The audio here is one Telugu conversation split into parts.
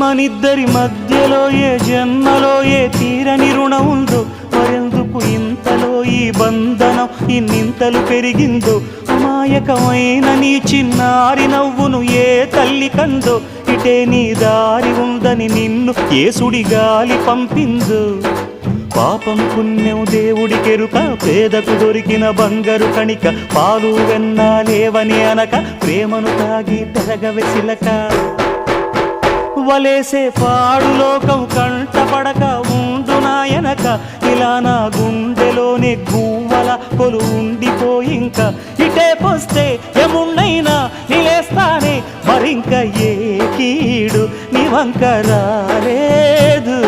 మనిద్దరి మధ్యలో ఏ జన్మలో ఏ తీరని రుణం ఉందో, మరెందుకు ఇంతలో ఈ బంధనం ఇన్నింతలు పెరిగిందో. అమాయకమైన నీ చిన్నారి నవ్వును ఏ తల్లి కందో, ఇటే నీ దారి ఉందని నిన్ను ఏ సుడిగాలి పంపిందో. పాపం పుణ్యం దేవుడికెరుక, పేదకు దొరికిన బంగారు కణిక, పాలు వెన్నాలేవని అనక ప్రేమను తాగి పెరగవెసిలక. వలేసే పాడు లోకం కంటపడక ఉండు నాయనక, ఇలా నా గుండెలోనే గువ్వల కొలు ఉండిపోయింక. ఇటే పోస్తే ఎమున్నైనా నిలేస్తానే, మరింక ఏ కీడు నీ వంక రాలేదు.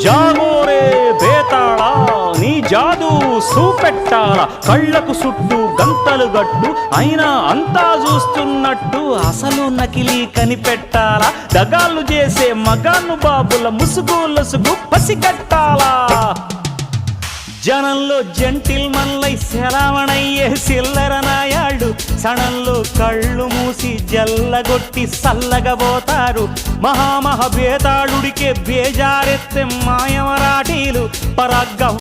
జాగోరే బేతాళా, నీ జాదు సూపెట్టాలా, కళ్ళకు చుట్టూ గంతలు గట్టు అయినా అంతా చూస్తున్నట్టు అసలు నకిలీ కనిపెట్టాలా. దగాళ్ళు చేసే మగాను బాబుల ముసుగు లొసుగు పసిగట్టాలా. జనంలో జంటిల్ మల్లై శరవణయ్యే సిల్లర నాయాళ్ళు, సణంలో కళ్ళు మూసి జల్లగొట్టి సల్లగబోతారు. మహామహ బేతాళుడికే బేజారెత్తే మాయమరాఠీలు పరాగ్గ